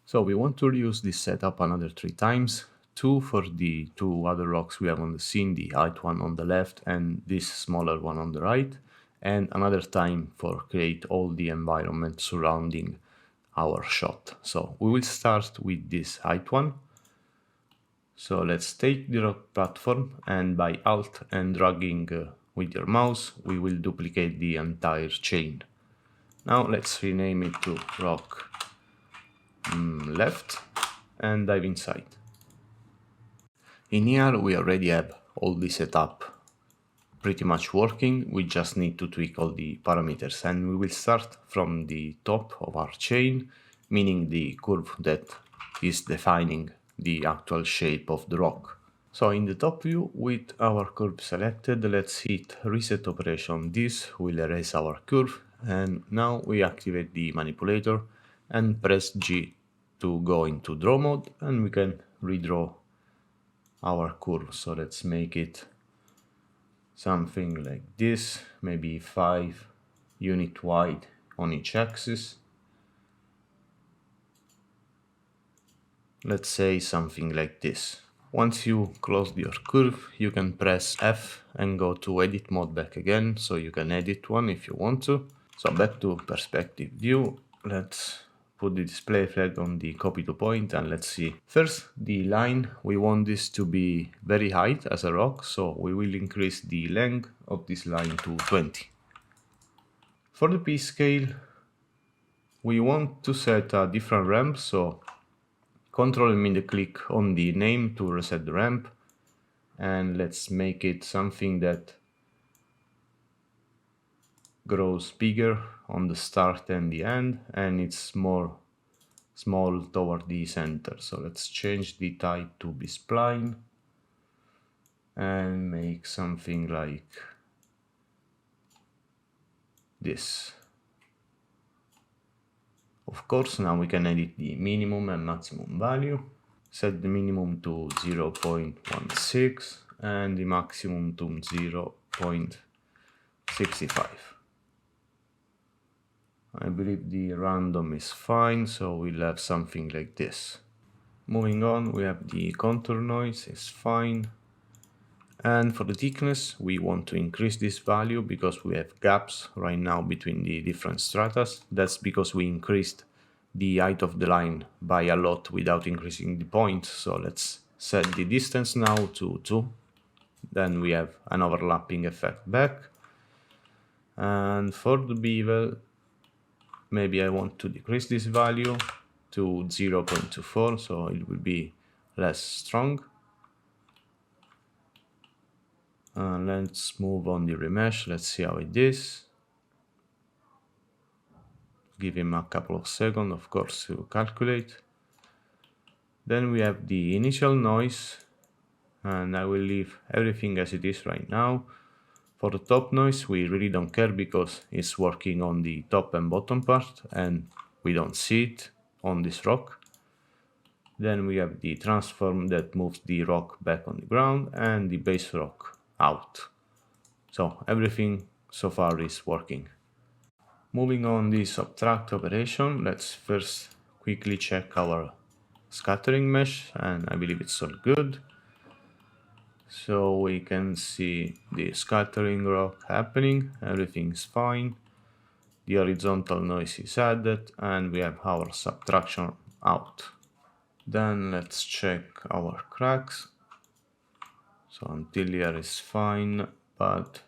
So we want to reuse this setup another 3 times. Two for the two other rocks we have on the scene, the height one on the left and this smaller one on the right. And another time for create all the environment surrounding our shot. So we will start with this height one. So let's take the rock platform and by Alt and dragging with your mouse, we will duplicate the entire chain. Now let's rename it to rock left and dive inside. In here we already have all the setup pretty much working. We just need to tweak all the parameters and we will start from the top of our chain, meaning the curve that is defining the actual shape of the rock. So in the top view with our curve selected, let's hit reset operation. This will erase our curve and now we activate the manipulator and press G to go into draw mode and we can redraw our curve. So let's make it something like this, maybe 5 unit wide on each axis. Let's say something like this. Once you close your curve, you can press F and go to edit mode back again, so you can edit one if you want to. So back to perspective view, let's put the display flag on the copy to point and let's see. First, the line, we want this to be very high as a rock, so we will increase the length of this line to 20. For the P scale, we want to set a different ramp, so Control and middle click on the name to reset the ramp, and let's make it something that grows bigger on the start and the end, and it's more small toward the center. So let's change the type to be spline and make something like this. Of course, now we can edit the minimum and maximum value. Set the minimum to 0.16 and the maximum to 0.65. I believe the random is fine, so we'll have something like this. Moving on, we have the contour noise is fine. And for the thickness, we want to increase this value because we have gaps right now between the different stratas. That's because we increased the height of the line by a lot without increasing the point. So let's set the distance now to 2. Then we have an overlapping effect back. And for the bevel, maybe I want to decrease this value to 0.24, so it will be less strong. Let's move on the remesh. Let's see how it is. Give him a couple of seconds, of course, to calculate. Then we have the initial noise, and I will leave everything as it is right now. For the top noise, we really don't care because it's working on the top and bottom part, and we don't see it on this rock. Then we have the transform that moves the rock back on the ground and the base rock out. So everything so far is working. Moving on the subtract operation, let's first quickly check our scattering mesh, and I believe it's all good. So we can see the scattering rock happening, everything's fine. The horizontal noise is added and we have our subtraction out. Then let's check our cracks. So until here is fine, but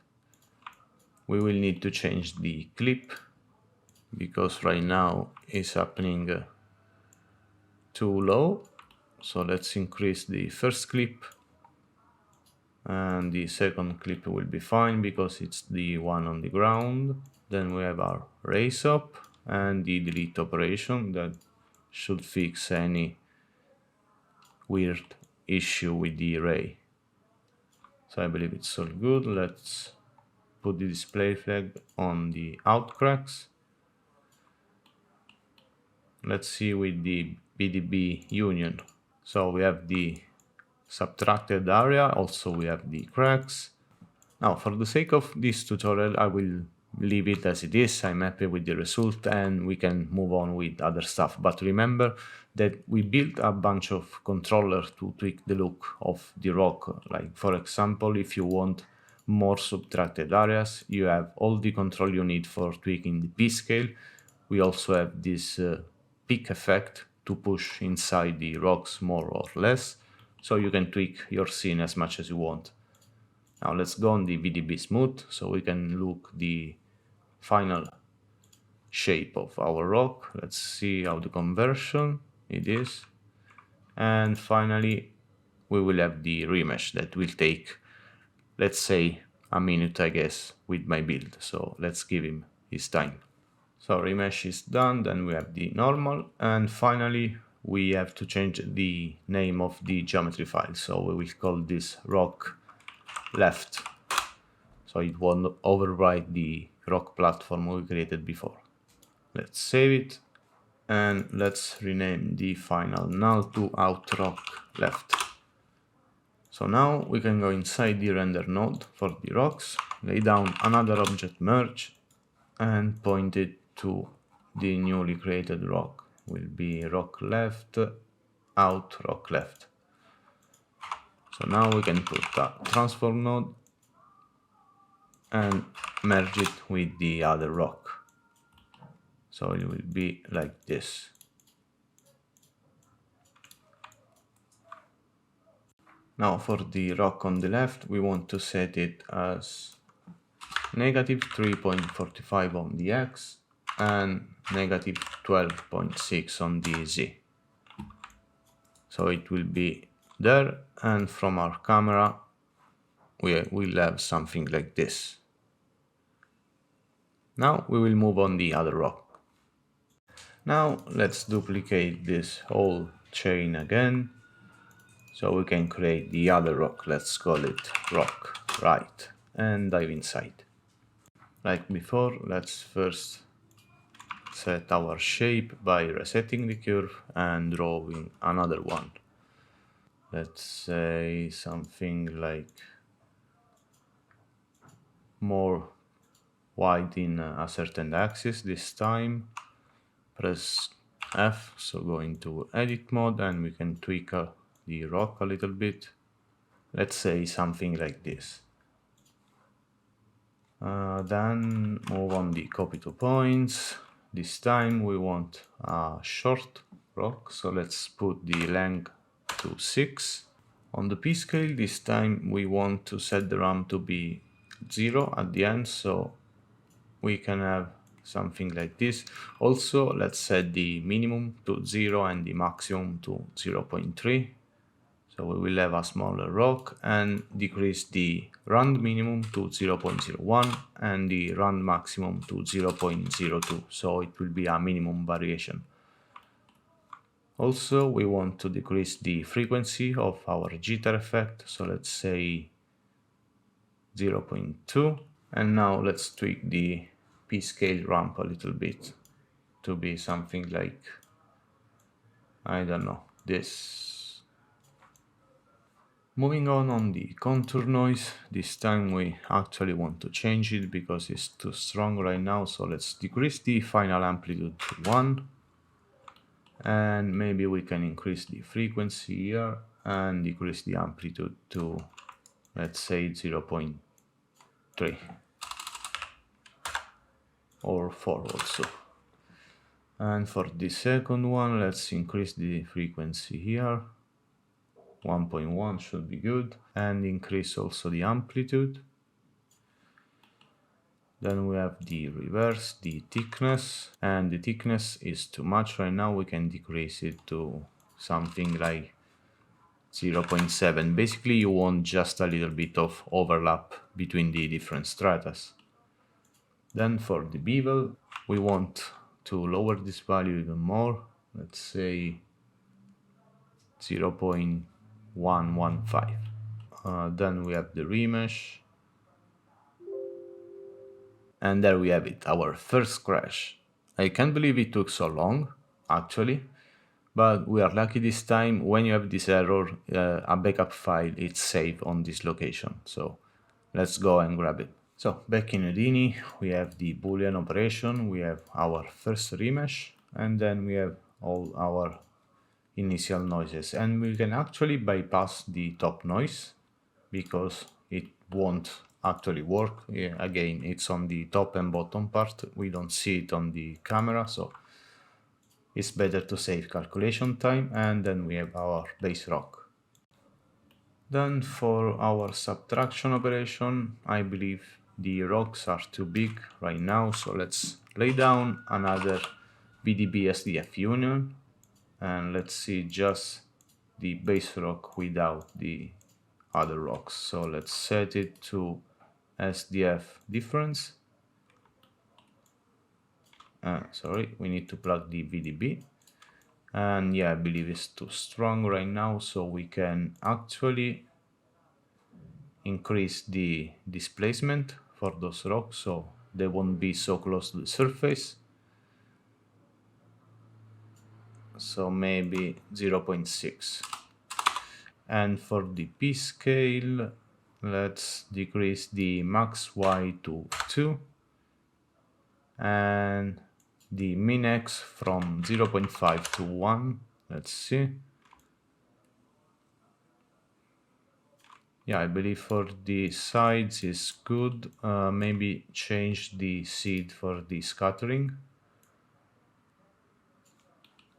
we will need to change the clip because right now it's happening too low. So let's increase the first clip and the second clip will be fine because it's the one on the ground. Then we have our raise up and the delete operation that should fix any weird issue with the array. So I believe it's all good. Let's put the display flag on the out cracks. Let's see with the BDB union. So we have the subtracted area, also we have the cracks. Now for the sake of this tutorial I will leave it as it is. I'm happy with the result and we can move on with other stuff. But remember that we built a bunch of controllers to tweak the look of the rock. Like for example, if you want more subtracted areas, you have all the control you need for tweaking the p-scale. We also have this peak effect to push inside the rocks more or less, so you can tweak your scene as much as you want. Now let's go on the VDB smooth so we can look the final shape of our rock. Let's see how the conversion it is. And finally, we will have the remesh that will take, let's say, a minute, I guess, with my build. So let's give him his time. So remesh is done, then we have the normal, and finally we have to change the name of the geometry file. So we will call this rock left, so it won't overwrite the rock platform we created before. Let's save it, and let's rename the final null to out rock left. So now we can go inside the render node for the rocks, lay down another object merge, and point it to the newly created rock. Will be rock left, out rock left. So now we can put a transform node and merge it with the other rock. So it will be like this. Now for the rock on the left, we want to set it as negative 3.45 on the X and negative 12.6 on the Z. So it will be there, and from our camera we will have something like this. Now we will move on the other rock. Now let's duplicate this whole chain again, so we can create the other rock. Let's call it rock right and dive inside. Like before, let's first set our shape by resetting the curve and drawing another one. Let's say something like more wide in a certain axis this time. Press F, so go into edit mode, and we can tweak the rock a little bit. Let's say something like this. Then move on the copy to points. This time we want a short rock, so let's put the length to 6. On the p-scale this time we want to set the ramp to be 0 at the end, so we can have something like this. Also, let's set the minimum to 0 and the maximum to 0.3. So we will have a smaller rock, and decrease the rand minimum to 0.01 and the rand maximum to 0.02. So it will be a minimum variation. Also, we want to decrease the frequency of our jitter effect. So let's say 0.2. And now let's tweak the p-scale ramp a little bit to be something like, I don't know, this. Moving on the contour noise, this time we actually want to change it because it's too strong right now, so let's decrease the final amplitude to 1, and maybe we can increase the frequency here and decrease the amplitude to, let's say, 0.3 or 4 also. And for the second one, let's increase the frequency here. 1.1 should be good, and increase also the amplitude. Then we have the reverse, the thickness, and the thickness is too much right now. We can decrease it to something like 0.7. Basically you want just a little bit of overlap between the different stratas. Then for the bevel, we want to lower this value even more. Let's say 0.115. Then we have the remesh, and there we have it, our first crash. I can't believe it took so long, actually, but we are lucky this time. When you have this error, a backup file is saved on this location, so let's go and grab it. So back in Houdini, we have the Boolean operation, we have our first remesh, and then we have all our initial noises. And we can actually bypass the top noise because it won't actually work. Yeah, again, it's on the top and bottom part. We don't see it on the camera, so it's better to save calculation time. And then we have our base rock. Then for our subtraction operation, I believe the rocks are too big right now, so let's lay down another BDB SDF union and let's see just the base rock without the other rocks. So let's set it to SDF difference. Sorry, we need to plug the VDB. And yeah, I believe it's too strong right now, so we can actually increase the displacement for those rocks so they won't be so close to the surface. So maybe 0.6. And for the P scale, let's decrease the max Y to 2 and the min X from 0.5 to 1. Let's see. Yeah, I believe for the sides is good. Maybe change the seed for the scattering.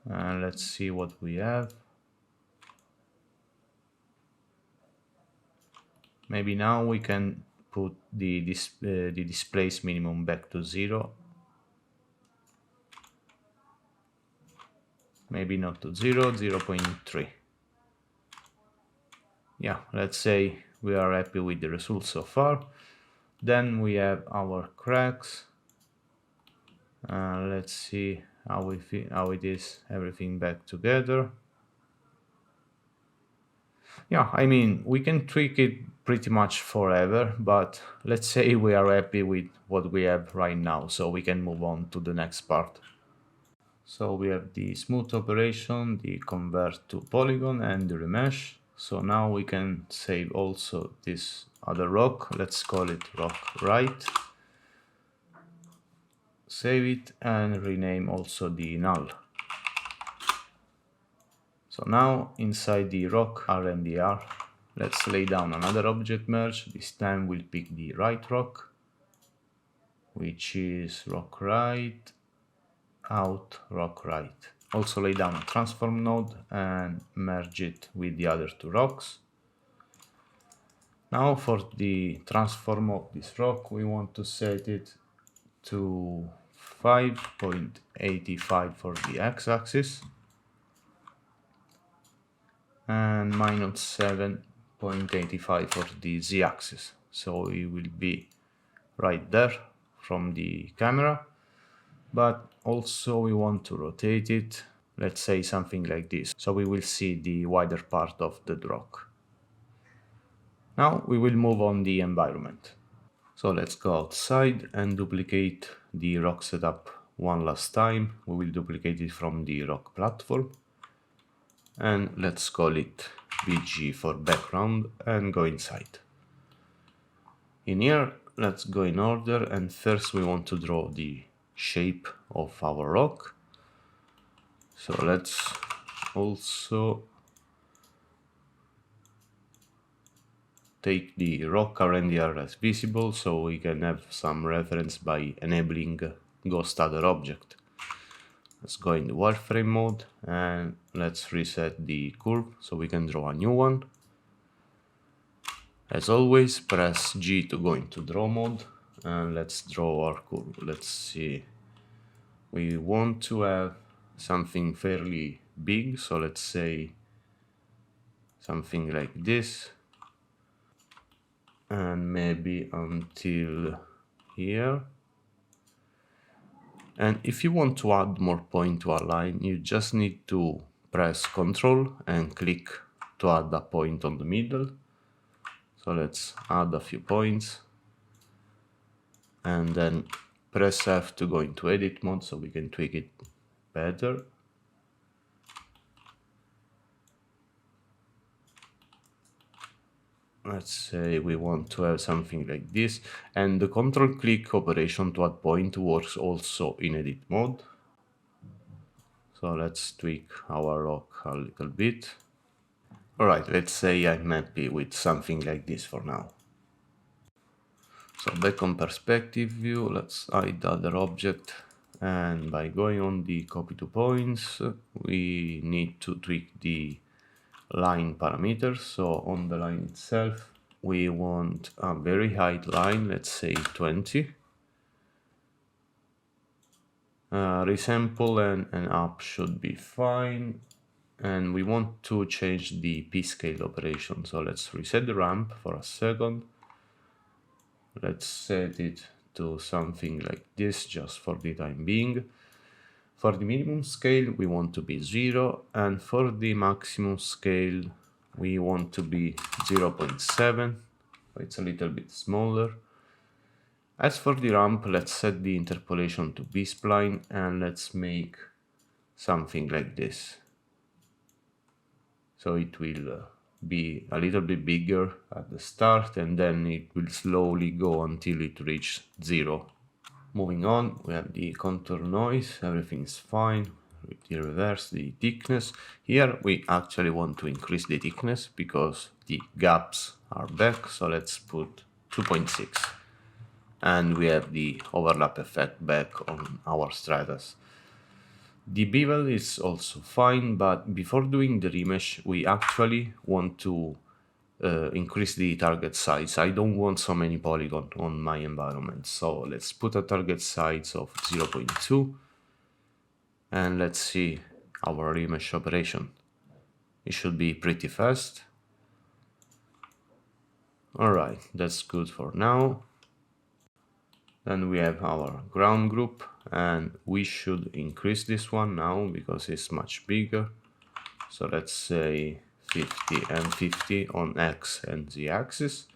And let's see what we have. Maybe now we can put the displace minimum back to 0. Maybe not to 0, 0.3. Yeah, let's say we are happy with the results so far. Then we have our cracks. Let's see how it is everything back together. Yeah, I mean, we can tweak it pretty much forever, but let's say we are happy with what we have right now, so we can move on to the next part. So we have the smooth operation, the convert to polygon, and the remesh. So now we can save also this other rock. Let's call it rock right. Save it and rename also the null. So now inside the rock RMDR, let's lay down another object merge. This time we'll pick the right rock, which is rock right, out, rock right. Also lay down a transform node and merge it with the other two rocks. Now for the transform of this rock, we want to set it to 5.85 for the x-axis and minus 7.85 for the z-axis. So it will be right there from the camera, but also we want to rotate it, let's say something like this, so we will see the wider part of the rock. Now we will move on the environment. So let's go outside and duplicate the rock setup one last time. We will duplicate it from the rock platform. And let's call it BG for background and go inside. In here, let's go in order, and first we want to draw the shape of our rock. So let's also take the rock RNDR as visible so we can have some reference by enabling ghost other object. Let's go in the wireframe mode and let's reset the curve so we can draw a new one. As always, press G to go into draw mode and let's draw our curve. Let's see. We want to have something fairly big, so let's say something like this. And maybe until here. And if you want to add more point to a line, you just need to press Ctrl and click to add a point on the middle. So let's add a few points and then press F to go into edit mode so we can tweak it better. Let's say we want to have something like this, and the control click operation to add point works also in edit mode. So let's tweak our rock a little bit. Alright, let's say I'm happy with something like this for now. So back on perspective view, let's hide the other object, and by going on the copy to points, we need to tweak the line parameters. So on the line itself, we want a very high line, let's say 20. Resample and up should be fine. And we want to change the p-scale operation. So let's reset the ramp for a second. Let's set it to something like this just for the time being. For the minimum scale, we want to be 0, and for the maximum scale, we want to be 0.7. It's a little bit smaller. As for the ramp, let's set the interpolation to B-spline, and let's make something like this. So it will be a little bit bigger at the start, and then it will slowly go until it reaches 0. Moving on, we have the contour noise, everything is fine. With the reverse, the thickness. Here we actually want to increase the thickness because the gaps are back, so let's put 2.6. And we have the overlap effect back on our stratas. The bevel is also fine, but before doing the remesh, we actually want to increase the target size. I don't want so many polygons on my environment, so let's put a target size of 0.2, and let's see our remesh operation. It should be pretty fast. Alright, that's good for now. Then we have our ground group, and we should increase this one now because it's much bigger. So let's say 50 and 50 on X and Z axis.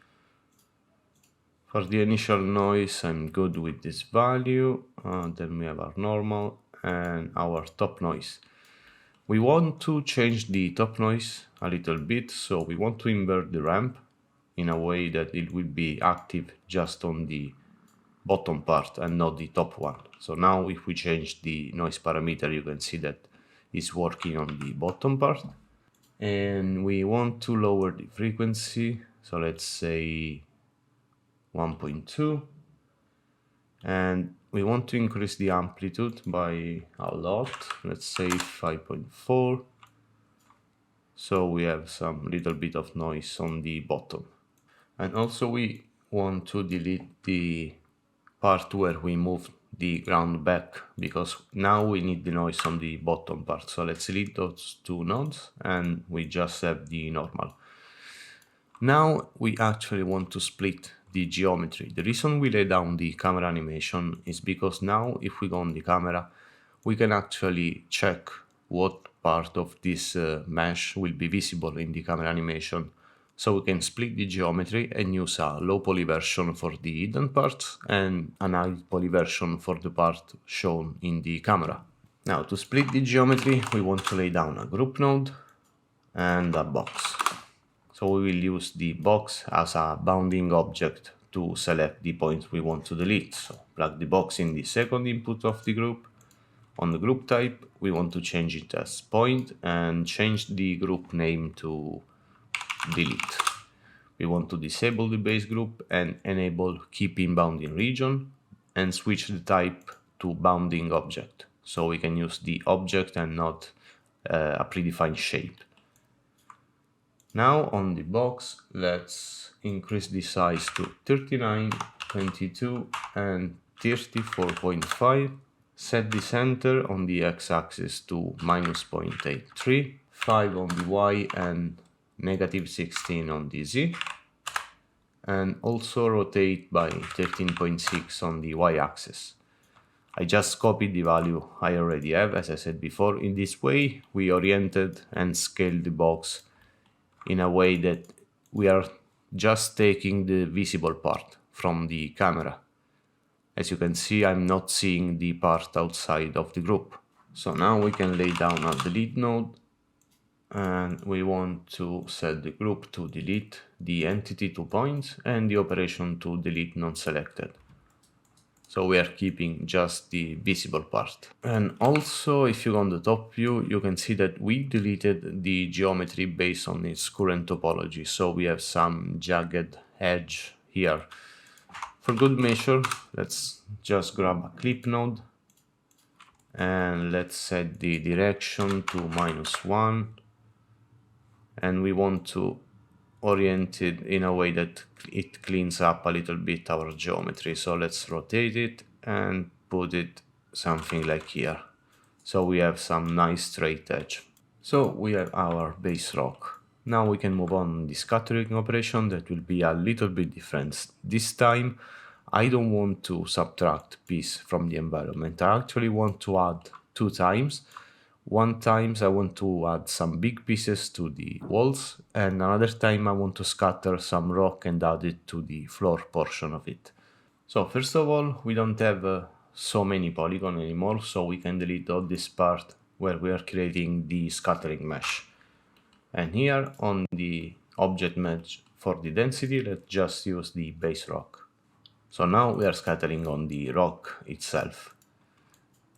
For the initial noise, I'm good with this value. Then we have our normal and our top noise. We want to change the top noise a little bit, so we want to invert the ramp in a way that it will be active just on the bottom part and not the top one. So now if we change the noise parameter, you can see that it's working on the bottom part. And we want to lower the frequency, so let's say 1.2. And we want to increase the amplitude by a lot, let's say 5.4. So we have some little bit of noise on the bottom. And also we want to delete the part where we move the ground back, because now we need the noise on the bottom part. So let's delete those two nodes and we just have the normal. Now we actually want to split the geometry. The reason we lay down the camera animation is because now if we go on the camera, we can actually check what part of this mesh will be visible in the camera animation. So we can split the geometry and use a low poly version for the hidden parts and a high poly version for the part shown in the camera. Now to split the geometry, we want to lay down a group node and a box. So we will use the box as a bounding object to select the points we want to delete. So plug the box in the second input of the group. On the group type, we want to change it as point and change the group name to delete. We want to disable the base group and enable keep in bounding region and switch the type to bounding object. So we can use the object and not a predefined shape. Now on the box, let's increase the size to 39, 22 and 34.5. Set the center on the x-axis to minus 0.83, 5 on the y and negative 16 on the z. And also rotate by 13.6 on the y-axis. I just copied the value I already have, as I said before. In this way, we oriented and scaled the box in a way that we are just taking the visible part from the camera. As you can see, I'm not seeing the part outside of the group. So now we can lay down a delete node and we want to set the group to delete the entity 2 points and the operation to delete non-selected. So we are keeping just the visible part. And also, if you go on the top view, you can see that we deleted the geometry based on its current topology. So we have some jagged edge here. For good measure, let's just grab a clip node and let's set the direction to -1, and we want to orient it in a way that it cleans up a little bit our geometry. So let's rotate it and put it something like here. So we have some nice straight edge. So we have our base rock. Now we can move on the scattering operation that will be a little bit different. This time I don't want to subtract piece from the environment. I actually want to add 2 times. One time I want to add some big pieces to the walls, and another time I want to scatter some rock and add it to the floor portion of it. So first of all, we don't have so many polygons anymore, so we can delete all this part where we are creating the scattering mesh. And here on the object mesh for the density, let's just use the base rock. So now we are scattering on the rock itself.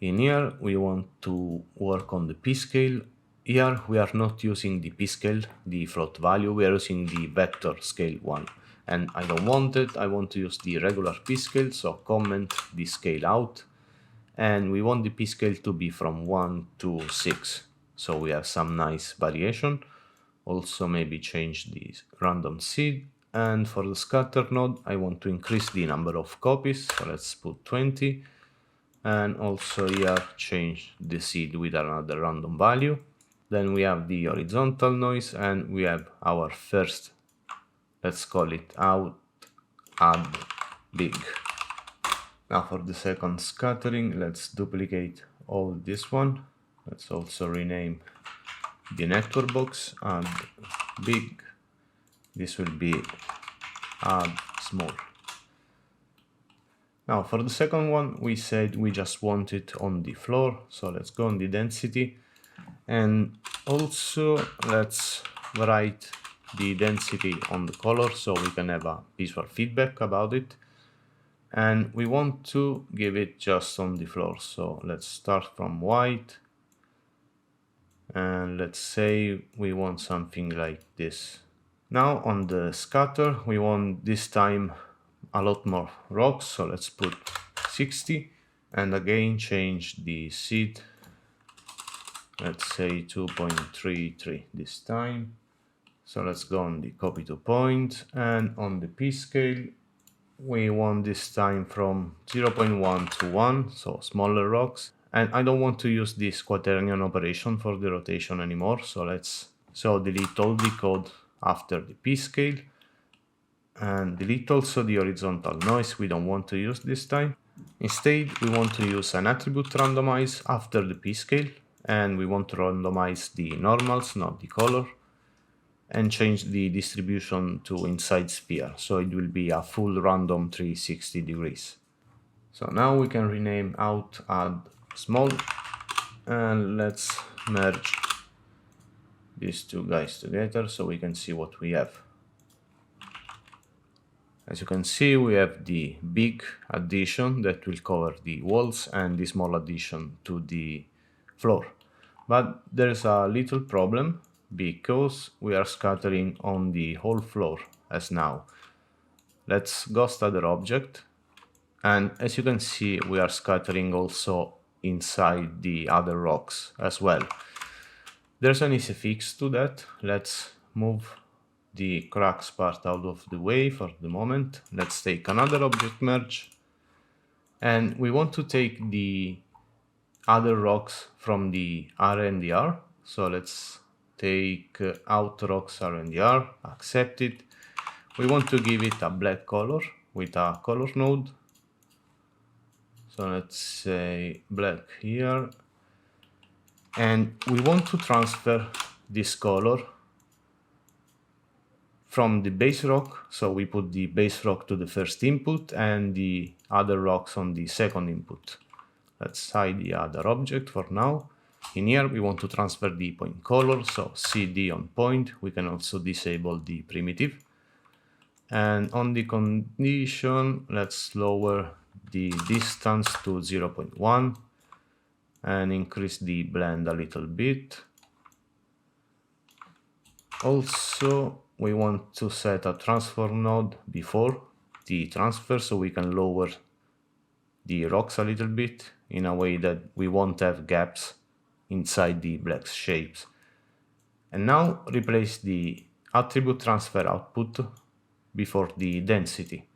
In here, we want to work on the p-scale. Here, we are not using the p-scale, the float value, we are using the vector scale one. And I don't want it, I want to use the regular p-scale, so comment the scale out. And we want the p-scale to be from 1 to 6. So we have some nice variation. Also maybe change the random seed. And for the scatter node, I want to increase the number of copies, so let's put 20. And also here change the seed with another random value. Then we have the horizontal noise, and we have our first, let's call it out, add big. Now for the second scattering, let's duplicate all this one. Let's also rename the network box, add big. This will be add small. Now for the second one, we said we just want it on the floor, so let's go on the density, and also let's write the density on the color so we can have a visual feedback about it. And we want to give it just on the floor, so let's start from white, and let's say we want something like this. Now on the scatter, we want this time a lot more rocks, so let's put 60, and again change the seed, let's say 2.33 this time. So let's go on the copy to point, and on the p-scale we want this time from 0.1 to 1, so smaller rocks. And I don't want to use this quaternion operation for the rotation anymore, so let's delete all the code after the p-scale, and delete also the horizontal noise, we don't want to use this time. Instead, we want to use an attribute randomize after the p-scale, and we want to randomize the normals, not the color, and change the distribution to inside sphere, so it will be a full random 360 degrees. So now we can rename out add small, and let's merge these two guys together so we can see what we have. As you can see, we have the big addition that will cover the walls and the small addition to the floor. But there's a little problem because we are scattering on the whole floor as now. Let's ghost other object, and as you can see, we are scattering also inside the other rocks as well. There's an easy fix to that. Let's move the cracks part out of the way for the moment. Let's take another object merge, and we want to take the other rocks from the RNDR. So let's take out rocks RNDR, accept it. We want to give it a black color with a color node. So let's say black here, and we want to transfer this color from the base rock, so we put the base rock to the first input and the other rocks on the second input. Let's hide the other object for now. In here we want to transfer the point color, so CD on point. We can also disable the primitive. And on the condition, let's lower the distance to 0.1 and increase the blend a little bit. Also, we want to set a transfer node before the transfer so we can lower the rocks a little bit in a way that we won't have gaps inside the black shapes. And now replace the attribute transfer output before the density.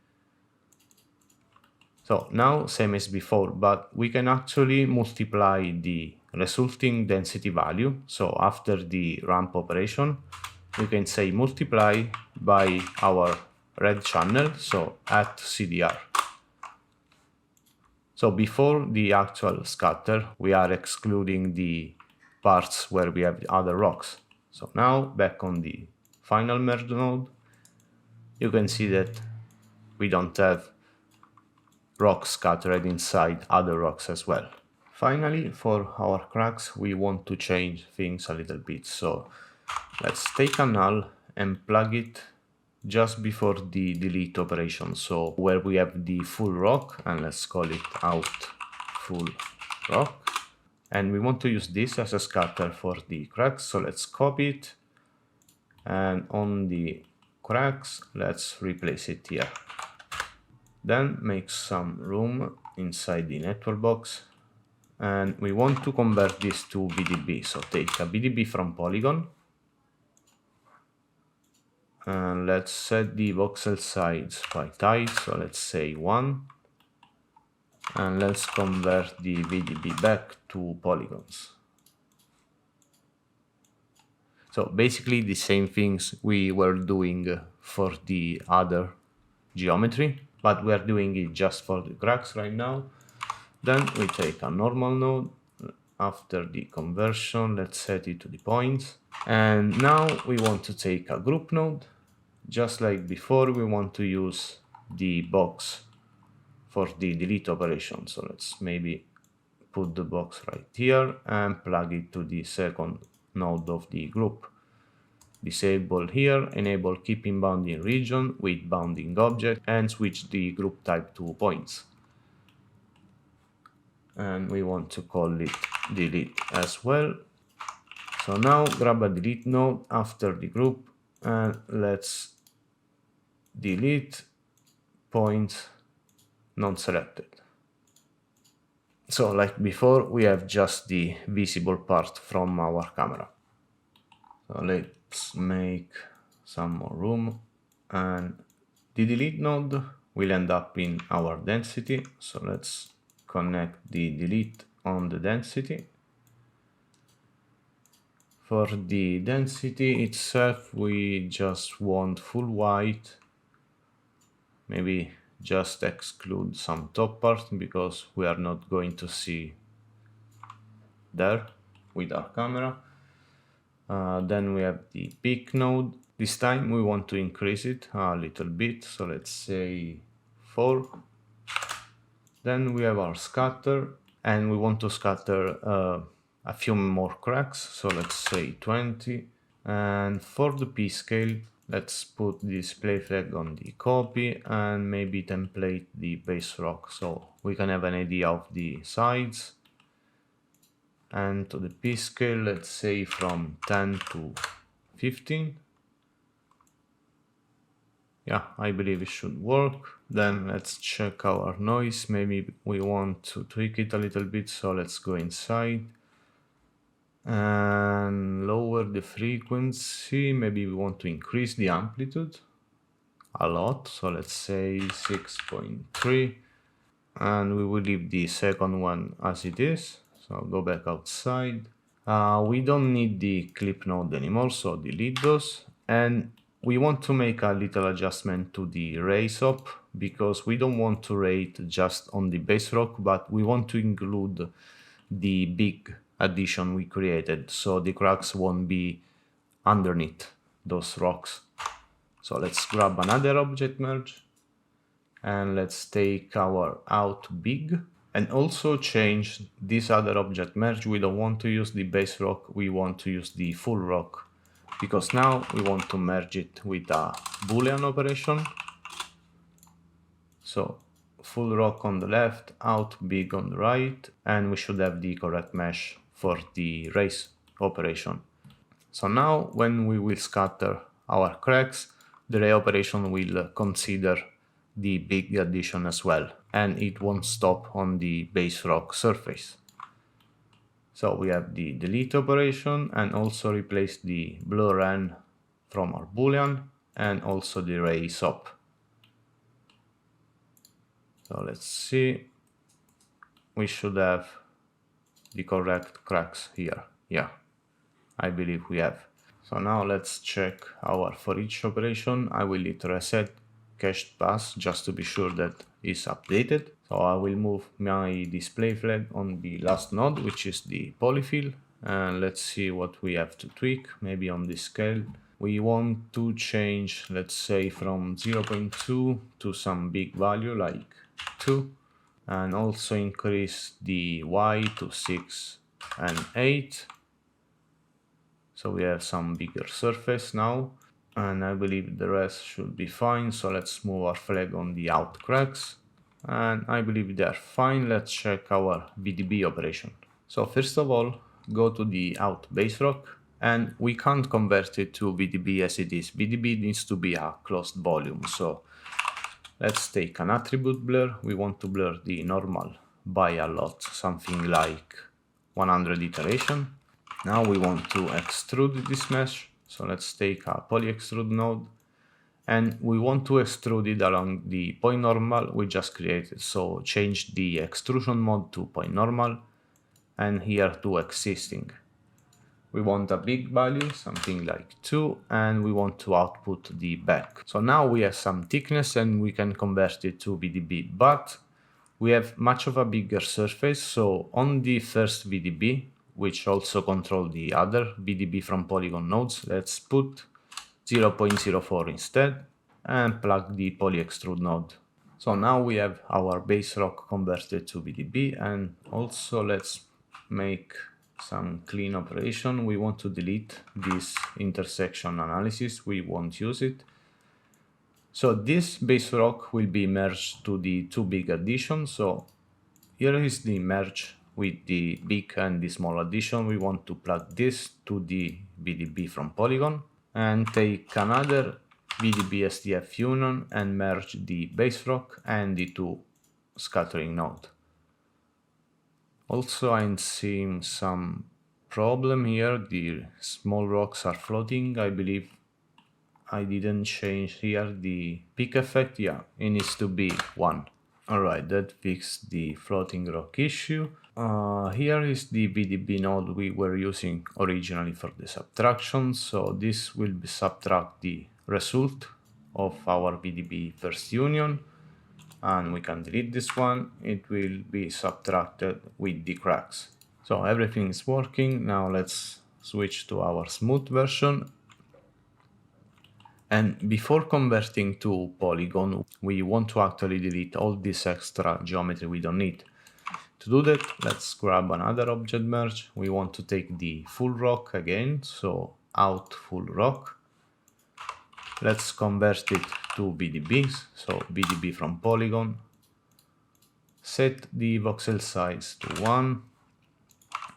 So now same as before, but we can actually multiply the resulting density value. So after the ramp operation, we can say multiply by our red channel, so at CDR. So before the actual scatter, we are excluding the parts where we have other rocks. So now back on the final merge node, you can see that we don't have rocks scattered inside other rocks as well. Finally, for our cracks, we want to change things a little bit. So let's take a null and plug it just before the delete operation. So where we have the full rock, and let's call it out full rock. And we want to use this as a scatter for the cracks. So let's copy it. And on the cracks, let's replace it here. Then make some room inside the network box. And we want to convert this to BDB. So take a BDB from polygon. And let's set the voxel size quite high. So let's say 1. And let's convert the BDB back to polygons. So basically the same things we were doing for the other geometry, but we are doing it just for the cracks right now. Then we take a normal node. After the conversion, let's set it to the points. And now we want to take a group node. Just like before, we want to use the box for the delete operation. So let's maybe put the box right here and plug it to the second node of the group. Disable here, enable keeping bounding region with bounding object, and switch the group type to points. And we want to call it delete as well. So now grab a delete node after the group and let's delete point non-selected. So like before, we have just the visible part from our camera. So let's make some more room, and the delete node will end up in our density. So let's connect the delete on the density. For the density itself, we just want full white. Maybe just exclude some top part because we are not going to see there with our camera. Then we have the peak node. This time we want to increase it a little bit, so let's say 4. Then we have our scatter, and we want to scatter a few more cracks, so let's say 20. And for the p-scale, let's put the display flag on the copy and maybe template the base rock so we can have an idea of the sides. And to the p-scale, let's say from 10 to 15. Yeah, I believe it should work. Then let's check our noise. Maybe we want to tweak it a little bit, so let's go inside and lower the frequency. Maybe we want to increase the amplitude a lot, so let's say 6.3, and we will leave the second one as it is. So go back outside. We don't need the clip node anymore, so delete those. And we want to make a little adjustment to the raise up because we don't want to rate just on the base rock, but we want to include the big addition we created, so the cracks won't be underneath those rocks. So let's grab another object merge and let's take our out big And also change this other object merge. We don't want to use the base rock, we want to use the full rock, because now we want to merge it with a Boolean operation. So full rock on the left, out big on the right, and we should have the correct mesh for the raise operation. So now when we will scatter our cracks, the ray operation will consider the big addition as well, and it won't stop on the base rock surface. So we have the delete operation and also replace the blur n from our boolean and also the raise up. So let's see, we should have the correct cracks here. Yeah, I believe we have. So now let's check our for each operation. I will hit reset cached pass just to be sure that is updated. So I will move my display flag on the last node, which is the polyfill, and let's see what we have to tweak. Maybe on the scale we want to change, let's say, from 0.2 to some big value like 2, and also increase the y to 6 and 8. So we have some bigger surface now, and I believe the rest should be fine. So let's move our flag on the out cracks, and I believe they're fine. Let's check our BDB operation. So first of all, go to the out base rock, and we can't convert it to BDB as it is. BDB needs to be a closed volume. So let's take an attribute blur. We want to blur the normal by a lot, something like 100 iteration. Now we want to extrude this mesh, so let's take a poly extrude node, and we want to extrude it along the point normal we just created. So change the extrusion mode to point normal and here to existing. We want a big value, something like 2, and we want to output the back. So now we have some thickness and we can convert it to VDB, but we have much of a bigger surface. So on the first VDB, which also control the other VDB from polygon nodes, let's put 0.04 instead and plug the poly extrude node. So now we have our base rock converted to VDB, and also let's make some clean operation. We want to delete this intersection analysis, we won't use it. So this base rock will be merged to the two big additions. So here is the merge with the big and the small addition. We want to plug this to the VDB from polygon and take another VDB SDF union and merge the base rock and the two scattering node. Also, I'm seeing some problem here. The small rocks are floating. I believe I didn't change here the peak effect. Yeah, it needs to be 1. Alright, that fixed the floating rock issue. Here is the VDB node we were using originally for the subtraction. So this will be subtract the result of our VDB first union, and we can delete this one. It will be subtracted with the cracks. So everything is working. Now let's switch to our smooth version. And before converting to polygon, we want to actually delete all this extra geometry we don't need. To do that, let's grab another object merge. We want to take the full rock again, so out full rock. Let's convert it to BDBs, so BDB from polygon. Set the voxel size to 1.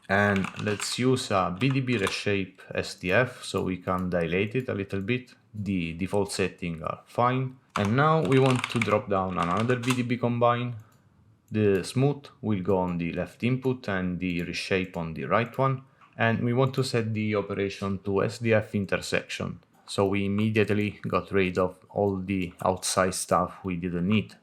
And let's use a BDB reshape SDF so we can dilate it a little bit. The default settings are fine. And now we want to drop down another BDB combine. The smooth will go on the left input and the reshape on the right one. And we want to set the operation to SDF intersection. So we immediately got rid of all the outside stuff we didn't need.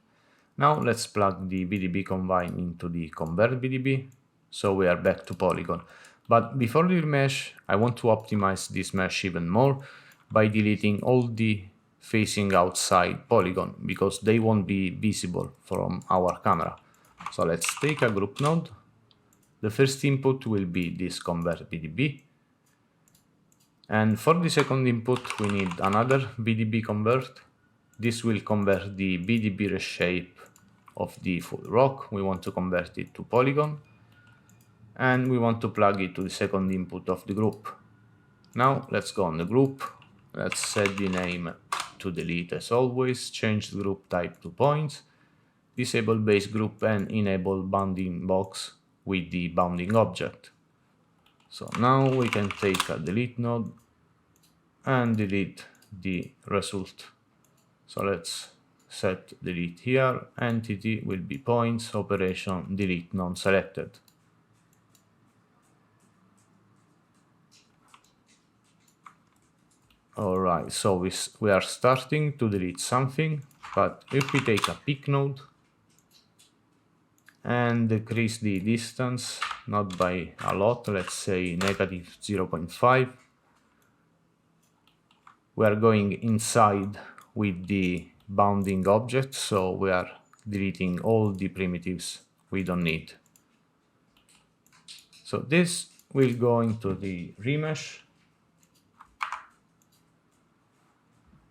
Now let's plug the BDB combine into the convert BDB. So we are back to polygon. But before the mesh, I want to optimize this mesh even more by deleting all the facing outside polygon, because they won't be visible from our camera. So let's take a group node. The first input will be this convert BDB. And for the second input, we need another BDB convert. This will convert the BDB reshape of the full rock. We want to convert it to polygon, and we want to plug it to the second input of the group. Now let's go on the group. Let's set the name to delete as always, change the group type to points, disable base group, and enable bounding box with the bounding object. So now we can take a delete node and delete the result. So let's set delete here. Entity will be points, operation delete non-selected. Alright, so we are starting to delete something, but if we take a pick node and decrease the distance, not by a lot, let's say negative 0.5, we are going inside with the bounding object, so we are deleting all the primitives we don't need. So this will go into the remesh,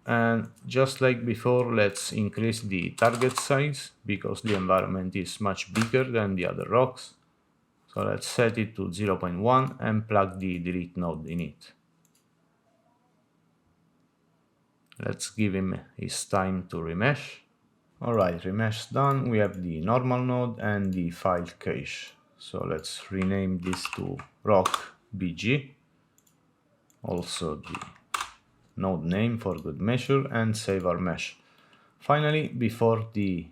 and just like before, let's increase the target size because the environment is much bigger than the other rocks. So let's set it to 0.1 and plug the delete node in it. Let's give him his time to remesh. Alright, remesh done. We have the normal node and the file cache. So let's rename this to rock bg. Also the node name for good measure, and save our mesh. Finally, before the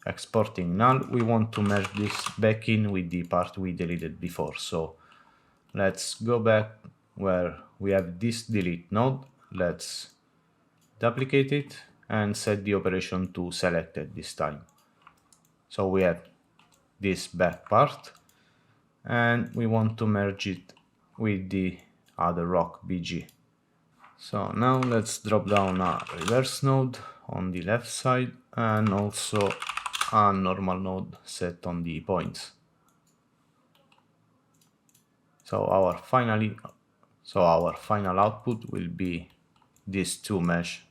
exporting null, we want to merge this back in with the part we deleted before. So let's go back where we have this delete node. Let's duplicate it and set the operation to selected this time. So we have this back part and we want to merge it with the other rock bg. So now let's drop down a reverse node on the left side and also a normal node set on the points. So our final output will be these two mesh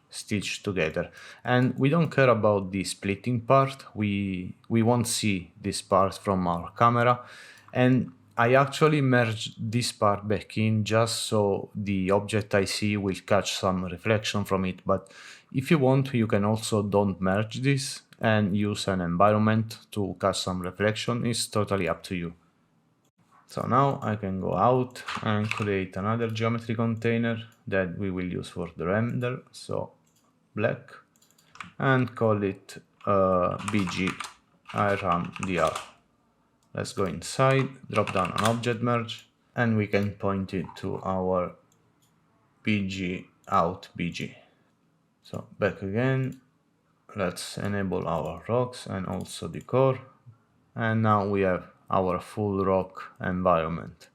stitched together, and we don't care about the splitting part. We won't see this part from our camera, and I actually merged this part back in just so the object I see will catch some reflection from it. But if you want, you can also don't merge this and use an environment to catch some reflection. It's totally up to you. So now I can go out and create another geometry container that we will use for the render. So black, and call it bg iram_dr. Let's go inside, drop down an object merge, and we can point it to our bg out bg. So back again, let's enable our rocks and also the core, and now we have our full rock environment.